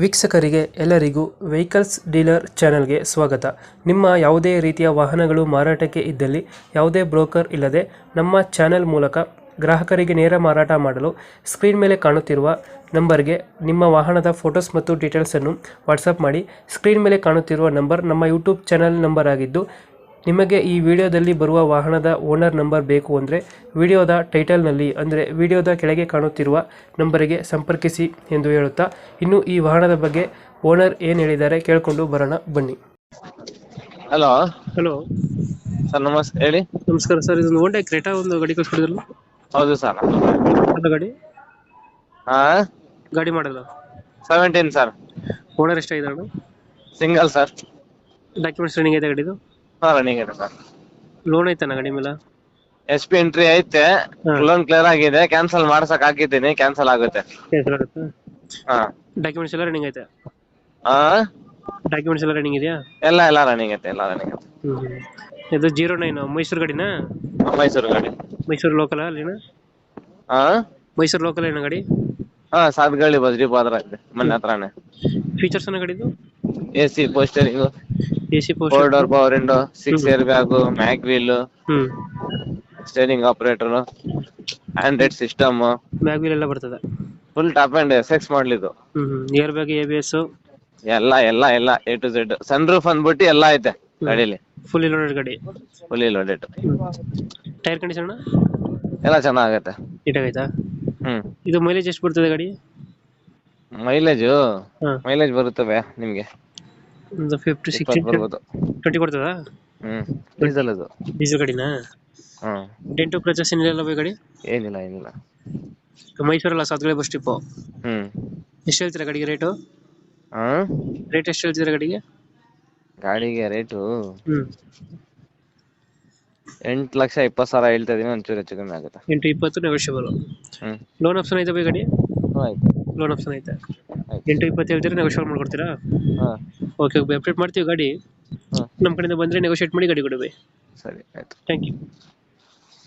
ವೀಕ್ಷಕರಿಗೆ ಎಲ್ಲರಿಗೂ vehicles dealer ಚಾನೆಲ್ಗೆ ಸ್ವಾಗತ. ನಿಮ್ಮ ಯಾವುದೇ ರೀತಿಯ ವಾಹನಗಳು ಮಾರಾಟಕ್ಕೆ ಇದ್ದಲ್ಲಿ ಯಾವುದೇ ಬ್ರೋಕರ್ ಇಲ್ಲದೆ ನಮ್ಮ ಚಾನೆಲ್ ಮೂಲಕ ಗ್ರಾಹಕರಿಗೆ ನೇರ ಮಾರಾಟ ಮಾಡಲು ಸ್ಕ್ರೀನ್ ಮೇಲೆ ಕಾಣುತ್ತಿರುವ ನಂಬರ್ಗೆ ನಿಮ್ಮ ವಾಹನದ ಫೋಟೋಸ್ ಮತ್ತು ಡೀಟೇಲ್ಸನ್ನು ವಾಟ್ಸಪ್ ಮಾಡಿ. ಸ್ಕ್ರೀನ್ ಮೇಲೆ ಕಾಣುತ್ತಿರುವ ನಂಬರ್ ನಮ್ಮ ಯೂಟ್ಯೂಬ್ ಚಾನೆಲ್ ನಂಬರ್ ಆಗಿದ್ದು, ನಿಮಗೆ ಈ ವಿಡಿಯೋದಲ್ಲಿ ಬರುವ ವಾಹನದ ಓನರ್ ನಂಬರ್ ಬೇಕು ಅಂದರೆ ವಿಡಿಯೋದ ಟೈಟಲ್ನಲ್ಲಿ ಅಂದರೆ ವಿಡಿಯೋದ ಕೆಳಗೆ ಕಾಣುತ್ತಿರುವ ನಂಬರಿಗೆ ಸಂಪರ್ಕಿಸಿ ಎಂದು ಹೇಳುತ್ತಾ, ಇನ್ನು ಈ ವಾಹನದ ಬಗ್ಗೆ ಓನರ್ ಏನು ಹೇಳಿದ್ದಾರೆ ಕೇಳಿಕೊಂಡು ಬರೋಣ ಬನ್ನಿ. ಹಲೋ ಹಲೋ ಸರ್, ನಮಸ್ತೆ ಹೇಳಿ. ನಮಸ್ಕಾರ ಸರ್, ಇದೊಂದು ಹೋಂಡಾ ಕ್ರೇಟಾ ಒಂದು ಗಾಡಿ ಕಳಿಸ್ಕೊಡಿದ್ರಲ್ಲ, ಹೌದು ಸರ್. ಅದು ಗಾಡಿ ಹಾ, ಗಾಡಿ ಮಾಡಲ್ಲ 17 ಸರ್. ಓನರ್ ಎಷ್ಟಾಗಿದ್ದಾರಣ? Single sir. ಡಾಕ್ಯುಮೆಂಟ್ಸ್ ರನ್ನಿಂಗ್ ಇದೆ ಗಾಡಿದು? ಹಾ, ರನ್ನಿಂಗ್ ಇದೆ ಸರ್. ಲೋನ್ ಐತನ ಗಾಡಿ ಮೇಲೆ? SP ಎಂಟ್ರಿ ಐತೆ, ಹಾ. ಲೋನ್ ಕ್ಲಿಯರ್ ಆಗಿದೆ. ಕ್ಯಾನ್ಸಲ್ ಮಾಡ್ಸಕ್ ಹಾಕಿದ್ದೀನಿ, ಕ್ಯಾನ್ಸಲ್ ಆಗುತ್ತೆ. ಕ್ಯಾನ್ಸಲ್ ಆಗುತ್ತಾ? ಹಾ ಡಾಕ್ಯುಮೆಂಟ್ಸ್ ಎಲ್ಲ ರನ್ನಿಂಗ್ ಐತೆ? ಹಾ, ಡಾಕ್ಯುಮೆಂಟ್ಸ್ ಎಲ್ಲ ರನ್ನಿಂಗ್ ಇದೆಯಾ? ಎಲ್ಲ ರನ್ನಿಂಗ್ ಐತೆ, ಎಲ್ಲ ರನ್ನಿಂಗ್ ಐತೆ. ಇದು 09 ಮೈಸೂರು ಗಾಡಿನಾ? ಮೈಸೂರು ಗಾಡಿ. ಮೈಸೂರು ಲೋಕಲ್ ಅಲ್ಲಿನ? ಹಾ ಮೈಸೂರು ಲೋಕಲ್ ಏನೋ ಗಾಡಿ? ಹಾ, ಸಾತ್ಗಳ್ಳಿ ಬದ್ರಿ ಪಾದ್ರ ಇದೆ, ಮನೆ ಹತ್ರನೇ. ಫೀಚರ್ಸ್ ಏನೋ ಗಾಡಿದು? AC power steering, AC 4 door power window, 6 hmm. Airbag, mag wheel, steering operator, Android system, mag wheel ಎಲ್ಲ ಬರ್ತದೆ? ಫುಲ್ ಟಾಪ್ ಅಂಡ್ SX ಮಾಡ್ಲಿದ್ದು. Airbag, ABS? ಎಲ್ಲ A to Z. Sunroof ಅಂದ್ಬಿಟ್ಟು ಎಲ್ಲ ಐತೆ ಗಾಡಿಲಿ. ಫುಲ್ ಲೋಡೆಡ್ ಗಾಡಿ? Fully loaded. Tyre condition ಎಲ್ಲ ಚೆನ್ನಾಗತ್ತೆ. ನೀಟಾಗೈತಾ? ಹ್ಮ್. ಇದು ಮೈಲೇಜ್ ಎಷ್ಟು ಬರ್ತದೆ ಗಾಡಿ? ಮೈಲೇಜ್ ಬರುತ್ತವೆ ನಿಮ್ಗೆ ಒಂದು 50 20 60 ಬರ್ಬೋದು. 20 ಕೊಡ್ತದಾ? ಡೀಸೆಲ್ ಅದು. ಡೀಸೆಲ್ ಗಾಡಿನಾ? ಹ್ಮ್. ಡೆಂಟು ಕ್ರಚಸ್ ಏನಿಲ್ಲ ಬೈ ಗಾಡಿ? ಏನಿಲ್ಲ. ಮೈಸೂರಲ್ಲ, ಸಾತ್ಗಳೆ ಬಸ್ ಸ್ಟಿಪ್ಪು. ಹ್ಮ್. ಎಷ್ಟು ಹೇಳ್ತೀರಾ ಗಾಡಿಗೆ ರೇಟು? ಹ್ಮ್. ರೇಟ್ ಎಷ್ಟು ಹೇಳ್ತೀರಾ ಗಾಡಿಗೆ? ಗಾಡಿಗೆ ರೇಟು ಹ್ಮ್ 8,20,000 ಹೇಳ್ತಾ ಇದೀನಿ, ಒಂಚೂರು ಹೆಚ್ಚು ಕಮ್ಮಿ ಆಗುತ್ತೆ. 8-20 ನೆಗೋಷಿಯಬಲ್. ಹ್ಮ್. ಲೋನ್ ಆಪ್ಷನ್ ಐತೆ ಬೈ ಗಾಡಿ? ಆಯ್ತು. ಲೋನ್ ಆಪ್ಷನ್ ಐತೆ. ಆಯ್ತು. 8-20 ಹೇಳ್ತೀರಾ, ನೆಗೋಷಿಯಬಲ್ ಮಾಡ್ಕೊಡ್ತೀರಾ? ಹಾ. ಓಕೆ, ಅಪ್ಡೇಟ್ ಮಾಡ್ತೀವಿ ಗಾಡಿ. ಹಾ. ನಮ್ಮ ಕಡೆಯಿಂದ ಬಂದರೆ ನೆಗೋಷಿಯೇಟ್ ಮಾಡಿ ಗಾಡಿ ಕೊಡಿ ಬೈ. ಸರಿ, ಆಯ್ತು. Thank you.